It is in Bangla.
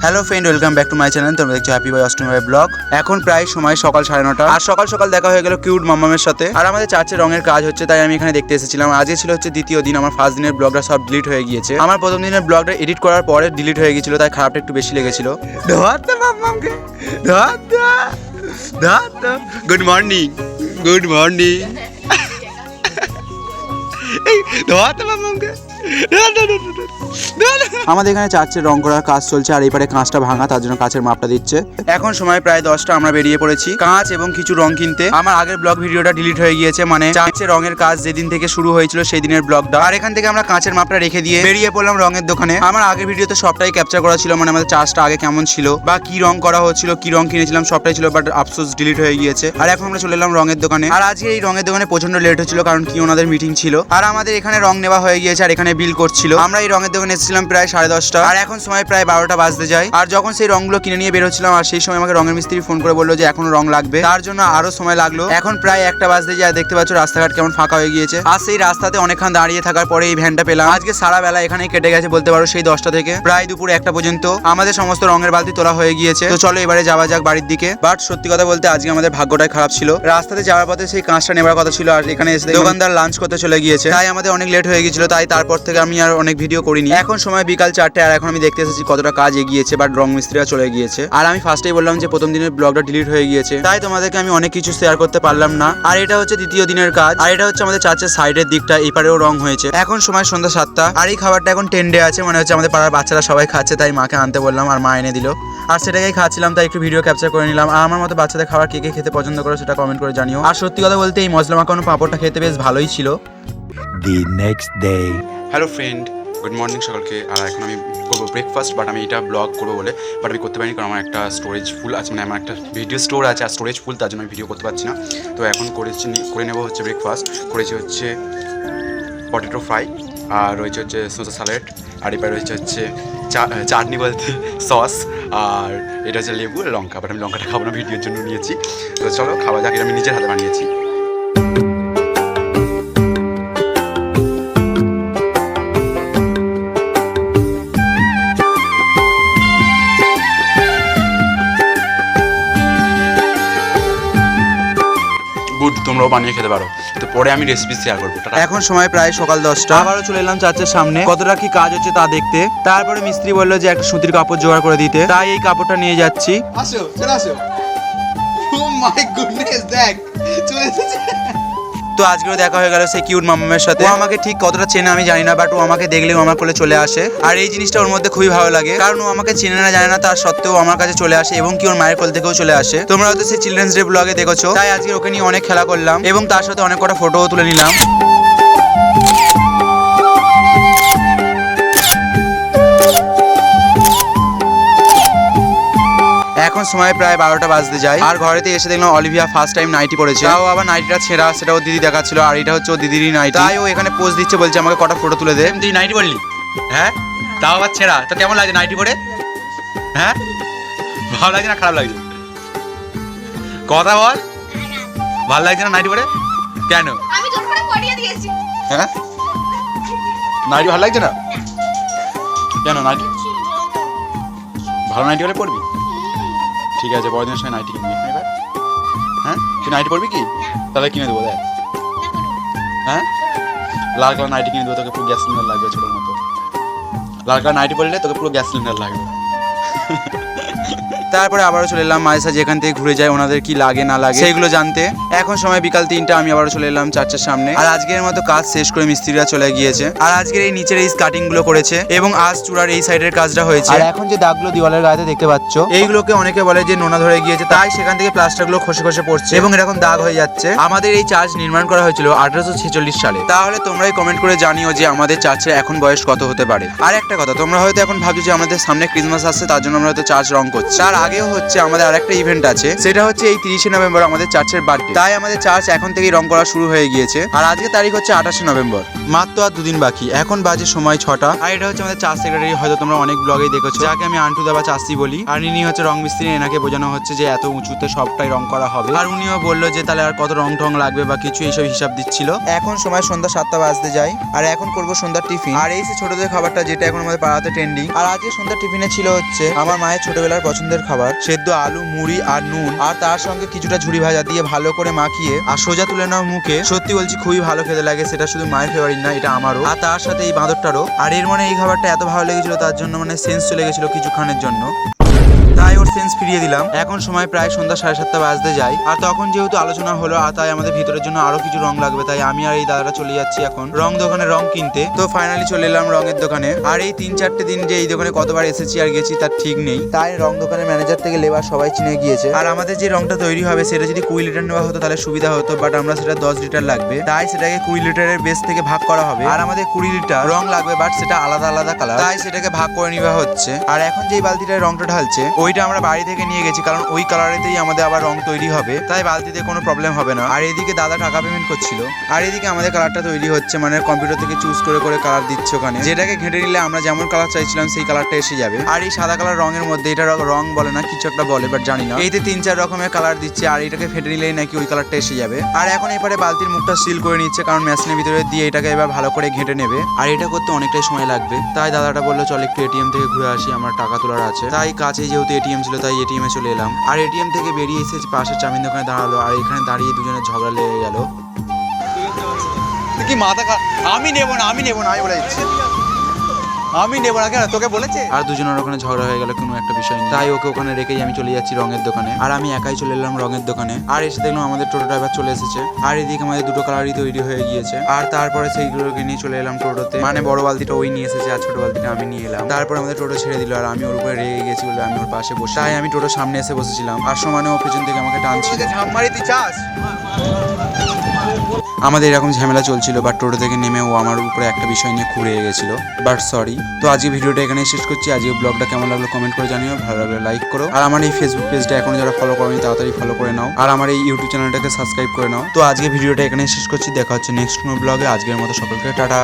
Hello friend, welcome back to my channel. তোমরা দেখছো হ্যাপি বয় অষ্টমী বয় ব্লগ। এখন প্রায় সময় সকাল 9:30, আর সকাল সকাল দেখা হয়ে গেল কিউট মাম্মামের সাথে। আর আমাদের চার্চের রঙের কাজ হচ্ছে, তাই আমি এখানে দেখতে এসেছিলাম। আজকে ছিল হচ্ছে দ্বিতীয় দিন। আমার ফার্স্ট দিনের ব্লগটা সব ডিলিট হয়ে গিয়েছে। আমার প্রথম দিনের ব্লগটা এডিট করার পরে ডিলিট হয়ে গিয়েছিল, তাই খারাপটা একটু বেশি লেগেছিল। Good morning, good morning. আমাদের এখানে চার্চের রং করার কাজ চলছে, আর এই পারে কাঁচটা ভাঙা, তার জন্য কাঁচের মাপটা দিচ্ছে। এখন সময় প্রায় 10টা। আমরা বেরিয়ে পড়েছি কাঁচ এবং কিছু রং কিনতে। আমার আগের ব্লগ ভিডিওটা ডিলিট হয়ে গিয়েছে, মানে চার্চের রঙের কাজ যেদিন থেকে শুরু হয়েছিল সেই দিনের ব্লগটা। আর এখান থেকে আমরা কাঁচের মাপটা রেখে দিয়ে বেরিয়ে পড়লাম রঙের দোকানে। আমার আগের ভিডিওতে সবটাই ক্যাপচার করা ছিল, মানে আমাদের চার্চটা আগে কেমন ছিল বা কি রং করা হচ্ছিল, কি রং কিনেছিলাম সবটাই ছিল, বাট আফসোস ডিলিট হয়ে গিয়েছে। আর এখন আমরা চলে এলাম রঙের দোকানে। আর আজকে এই রঙের দোকানে প্রচন্ড লেট হচ্ছিল, কারণ কি ওনাদের মিটিং ছিল। আর আমাদের এখানে রং নেওয়া হয়ে গিয়েছে, আর এখানে বিল করছিল। আমরা এই রঙের দোকানে এসেছিলাম প্রায় 10:30, আর এখন সময় প্রায় 12টা বাজতে যায়। আর যখন সেই রংগুলো কিনে নিয়ে বের হচ্ছিলাম, আর সেই সময় আমাকে রঙের মিস্ত্রি ফোন করে বললো যে এখনো রং লাগবে, তার জন্য আরো সময় লাগলো। এখন প্রায় 1টা বাজতে যায়। দেখতে পাচ্ছ রাস্তাঘাট কেমন ফাঁকা হয়ে গিয়েছে। আর সেই রাস্তাতে অনেকক্ষণ দাঁড়িয়ে থাকার পরে এই ভ্যানটা পেলাম। আজকে সারা বেলা এখানেই কেটে গেছে বলতে পারো, সেই 10টা থেকে প্রায় দুপুর 1টা পর্যন্ত আমাদের সমস্ত রঙের বালতি তোলা হয়ে গিয়েছে। তো চলো এবারে যাওয়া যাক বাড়ির দিকে। বাট সত্যি কথা বলতে আজকে আমাদের ভাগ্যটাই খারাপ ছিল। রাস্তাতে যাওয়ার পথে সেই কাঁচটা নেবার কথা ছিল, আর এখানে এসে দোকানদার লাঞ্চ করতে চলে গিয়েছে, তাই আমাদের অনেক লেট হয়ে গিয়েছিল। তাই তারপর থেকে আমি আর অনেক ভিডিও করিনি। এখন সময় বিকাল 4টে, আর এখন আমি দেখতে এসেছি কতটা কাজ এগিয়েছে, বাট রং মিস্ত্রিরা চলে গিয়েছে। আর আমি ফার্স্টেই বললাম যে প্রথম দিনের ব্লগটা ডিলিট হয়ে গিয়েছে, তাই তোমাদেরকে আমি অনেক কিছু শেয়ার করতে পারলাম না। আর এটা হচ্ছে দ্বিতীয় দিনের কাজ, আর এটা হচ্ছে আমাদের চার্চের সাইডের দিকটা, এপারেও রং হয়েছে। এখন সময় সন্ধ্যা 7টা, আর এই খাবারটা এখন টেন্ডে আছে, মানে হচ্ছে আমাদের পাড়ার বাচ্চারা সবাই খাচ্ছে, তাই মাকে আনতে বললাম আর মা এনে দিল। আর সেটাকেই খাচ্ছিলাম, তাই একটু ভিডিও ক্যাপচার করে নিলাম। আর আমার মতো বাচ্চাদের খাবার কে কে খেতে পছন্দ করো সেটা কমেন্ট করে জানিও। আর সত্যি কথা বলতে এই মশলা মাখানো পাঁপড়টা খেতে বেশ ভালোই ছিল। The next day. Hello friend, good morning সকলকে। আর এখন আমি করবো ব্রেকফাস্ট, বাট আমি এটা ব্লগ করবো বলে বাট আমি করতে পারিনি, কারণ আমার একটা স্টোরেজ ফুল আছে, মানে আমার একটা ভিডিও স্টোর আছে আর স্টোরেজ ফুল, তার জন্য আমি ভিডিও করতে পারছি না। তো এখন করে নেবো হচ্ছে ব্রেকফাস্ট। করেছি হচ্ছে পটেটো ফ্রাই, আর রয়েছে হচ্ছে সোজা স্যালাড, আর এবার রয়েছে হচ্ছে চাটনি বলতে সস, আর এটা হচ্ছে লেবু আর লঙ্কা। বাট আমি লঙ্কাটা খাবো না, ভিডিওর জন্য নিয়েছি। তো চলো খাওয়া যাক। এটা আমি নিজের হাতে বানিয়েছি। তোমরাও বানিয়ে খেতে পারো, তো পরে আমি রেসিপি শেয়ার করবো। এখন সময় প্রায় সকাল 10টা, আবারও চলে এলাম চার্চের সামনে কতটা কি কাজ হচ্ছে তা দেখতে। তারপরে মিস্ত্রি বললো যে একটা সুতির কাপড় জোগাড় করে দিতে, তাই এই কাপড়টা নিয়ে যাচ্ছি। আসো চলে আসো। ও মাই গুডনেস, দেখ চলে এসেছে। তো আজকেও দেখা হয়ে গেল সেই কিউট মাম্মামের সাথে। ও আমাকে ঠিক কতটা চেনে আমি জানি না, বাট ও আমাকে দেখলেও আমার কোলে চলে আসে। আর এই জিনিসটা ওর মধ্যে খুবই ভালো লাগে, কারণ ও আমাকে চেনে না জানে না, তার সত্ত্বেও আমার কাছে চলে আসে, এবং কি ওর মায়ের কোল থেকেও চলে আসে। তোমরা হয়তো সেই চিলড্রেন্স ডে ব্লগে দেখেছো, তাই আজকে ওকে নিয়ে অনেক খেলা করলাম, এবং তার সাথে অনেক কটা ফটোও তুলে নিলাম। এখন সময় প্রায় 12টা বাজতে যায়, আর ঘরেতে এসে দেখলাম অলিভিয়া ফার্স্ট টাইম নাইটি পরেছে। তাও আবার নাইটিটা ছেঁড়া, সেটা ও দিদি দেখাচ্ছিল, আর এটা হচ্ছে ও দিদিরই নাইটি। তাই ও এখানে পোজ দিচ্ছে, বলছে আমাকে কটা ফটো তুলে দে। তুই নাইটি পরলি? হ্যাঁ, তাও আবার ছেঁড়া। তো কেমন লাগছে নাইটি পরে? হ্যাঁ, ভালো লাগছে না খারাপ লাগছে? কথা বল। ভালো লাগছে না নাইটি পরে? কেন? আমি তোর করে পরিয়ে দিয়েছি। হ্যাঁ, নাইটি ভালো লাগছে না কেন? নাইটি ভালো নাইটি হলে পরবি? ঠিক আছে, বড়দিনের সময় নাইটি কিনবি এবার। হ্যাঁ, তুই নাইটি পরবি কি? তাহলে কিনে দেবো। দেখ, হ্যাঁ, লাল কালার নাইটি কিনে দেবো তোকে, পুরো গ্যাস সিলিন্ডার লাগবে ছোটোর মতো। লাল কালার নাইটি পরলে তোকে পুরো গ্যাস সিলিন্ডার লাগবে। তারপরে আবারও চলে এলাম মায়ের সাথে, যেখান থেকে ঘুরে যায় ওনাদের কি লাগে না লাগে সেইগুলো জানতে। এখন সময় বিকাল 3টা, আমি আবারও চলে এলাম চার্চের সামনে। আর আজকের মতো কাজ শেষ করে মিস্ত্রিরা চলে গিয়েছে। আর আজকের এই নিচের এই কাটিং গুলো করেছে, এবং আজ চূড়ার এই সাইডের কাজটা হয়েছে। আর এখন যে দাগগুলো দেওয়ালের গায়ে দেখতে পাচ্ছ, এইগুলোকে অনেকে বলে যে নোনা ধরে গিয়েছে, তাই সেখান থেকে প্লাস্টারগুলো খসে খসে পড়ছে এবং এরকম দাগ হয়ে যাচ্ছে। আমাদের এই চার্চ নির্মাণ করা হয়েছিল 1846 সালে। তাহলে তোমরাই কমেন্ট করে জানিও যে আমাদের চার্চের এখন বয়স কত হতে পারে। আর একটা কথা, তোমরা হয়তো এখন ভাবছো যে আমাদের সামনে ক্রিসমাস আসছে, তার জন্য আমরা হয়তো চার্চ রং করছি। তার আগেও হচ্ছে আমাদের আরেকটা ইভেন্ট আছে, সেটা হচ্ছে এই 30শে নভেম্বর আমাদের চার্চের বার্থডে। তাই আমাদের চার্চ এখন থেকেই রং করা শুরু হয়ে গিয়েছে। আর আজকে তারিখ হচ্ছে 28শে নভেম্বর, মাত্র আর 2 দিন বাকি। এখন বাজে সময় 6টা। আর এটা হচ্ছে আমাদের চার্চ সেক্রেটারি, হয়তো তোমরা অনেক ব্লগেই দেখেছো, যাকে আমি আন্টু দা বা চাষি বলি। আর ইনি হচ্ছে রং মিস্ত্রি, এনাকে বোঝানো হচ্ছে যে এত উঁচুতে সবটাই রং করা হবে। আর উনিও বললো যে তাহলে আর কত রং টং লাগবে বা কিছু এইসব হিসাব দিচ্ছিল। এখন সময় সন্ধ্যা 7টা বাজতে যায়। আর এখন করবো সন্ধ্যার টিফিন। আর এই ছোটদের খাবারটা যেটা এখন আমাদের পাড়াতে ট্রেন্ডিং। আর আজকে সন্ধ্যার টিফিনে ছিল হচ্ছে আমার মায়ের ছোটবেলার পছন্দের খাবার, সেদ্ধ আলু, মুড়ি আর নুন, আর তার সঙ্গে কিছুটা ঝুড়ি ভাজা দিয়ে ভালো করে মাখিয়ে আর সোজা তুলে নাও মুখে। সত্যি বলছি খুবই ভালো খেতে লাগে। সেটা শুধু মায়ের ফেভারিট না, এটা আমারও। আর তার সাথে এই বাঁদরটারও। আর এর মানে এই খাবারটা এত ভালো লেগেছিল, তার জন্য মানে সেন্স চলে গেছিল কিছুক্ষণের জন্য, তাই ওর সেন্স ফিরিয়ে দিলাম। এখন সময় প্রায় সন্ধ্যা 7:30 বাজতে যায়। আর তখন যেহেতু আলোচনা হলো, আর তাই আমাদের ভিতরের জন্য আরো কিছু রং লাগবে, তাই আমি আর এই দাদাটা চলে যাচ্ছি এখন রং দোকানে রং কিনতে। তো ফাইনালি চলে এলাম রঙের দোকানে। আর এই 3-4টে দিন যে এই দোকানে কতবার এসেছি আর গেছি তার ঠিক নেই। তাই রং দোকানের ম্যানেজার থেকে লেবার সবাই চিনে গিয়েছে। আর আমাদের যে রংটা তৈরি হবে সেটা যদি 20 লিটার নেওয়া হতো তাহলে সুবিধা হতো, বাট আমরা সেটা 10 লিটার লাগবে, তাই সেটাকে 20 লিটারের বেস থেকে ভাগ করা হবে। আর আমাদের 20 লিটার রং লাগবে, বাট সেটা আলাদা আলাদা কালার, তাই সেটাকে ভাগ করে নেওয়া হচ্ছে। আর এখন যেই বালতিটায় রংটা ঢালছে ওইটা আমরা বাড়ি থেকে নিয়ে গেছি, কারণ ওই কালারেতেই আমাদের আবার রং তৈরি হবে, তাই বালতিতে কোনো প্রবলেম হবে না। আর এদিকে দাদা টাকা পেমেন্ট করছিল, আর এদিকে আমাদের কালারটা তৈরি হচ্ছে, মানে কম্পিউটার থেকে চুজ করে করে কালার দিচ্ছে ওখানে, যেটাকে ঘেঁটে নিলে আমরা যেমন কালার চাইছিলাম সেই কালারটা এসে যাবে। আর এই সাদা কালার রঙের মধ্যে, এটা রং বলে না, কিছু একটা বলে, বাট জানি না, এইতে 3-4 রকমের কালার দিচ্ছে, আর এটাকে ফেটে নিলেই নাকি ওই কালারটা এসে যাবে। আর এখন এবারে বালতির মুখটা সিল করে নিচ্ছে, কারণ মেশিনের ভিতরে দিয়ে এটাকে এবার ভালো করে ঘেঁটে নেবে। আর এটা করতে অনেকটাই সময় লাগবে, তাই দাদাটা বললো চল একটু এটিএম থেকে ঘুরে আসি, আমার টাকা তোলার আছে। তাই কাছে যেহেতু এটিএম ছিল তাই এটিএম এ চলে এলাম। আর এটিএম থেকে বেরিয়ে এসে পাশের চাউমিন দোকানে দাঁড়ালো, আর এখানে দাঁড়িয়ে দুজনের ঝগড়া লেগে গেল। কি মাথা আমি নেবো না আমি বলে দিচ্ছি, আমি নেবো না। কেন তোকে বলেছে? আর দুজনের ওখানে ঝগড়া হয়ে গেল কোনো একটা বিষয় নিয়ে, তাই ওকে ওখানে রেখেই আমি চলে যাচ্ছি রঙের দোকানে। আর আমি একাই চলে এলাম রঙের দোকানে। আর এসে দেখলাম আমাদের টোটো ড্রাইভার চলে এসেছে। আর এদিকে আমাদের দুটো কালারই তৈরি হয়ে গিয়েছে। আর তারপরে সেইগুলোকে নিয়ে চলে এলাম টোটোতে, মানে বড় বালতিটা ওই নিয়ে এসেছে আর ছোট বালতিটা আমি নিয়ে এলাম। তারপর আমাদের টোটো ছেড়ে দিল, আর আমি ওর উপরে রেগে গেছি বলে আমি ওর পাশে বসে, তাই আমি টোটোর সামনে এসে বসেছিলাম। আর সমানে ও পেছন থেকে আমাকে টানছিল। ঝামমারি তুই চাস? আমাদের এরকম ঝামেলা চলছিল, বাট টোটো থেকে নেমে ও আমার উপরে একটা বিষয় নিয়ে খুঁড়ে গেছিল, বাট সরি। তো আজকে ভিডিওটা এখানে শেষ করছি। আজকে ব্লগটা কেমন লাগলো কমেন্ট করে জানিও, ভালো লাগলে লাইক করো। আর আমার এই ফেসবুক পেজটা এখনো যারা ফলো করোনি তাড়াতাড়ি ফলো করে নাও, আর আমার এই ইউটিউব চ্যানেলটাকে সাবস্ক্রাইব করে নাও। তো আজকে ভিডিওটা এখানে শেষ করছি, দেখা হচ্ছে নেক্সট কোনো ব্লগে। আজকের মতো সকলকে টাটা।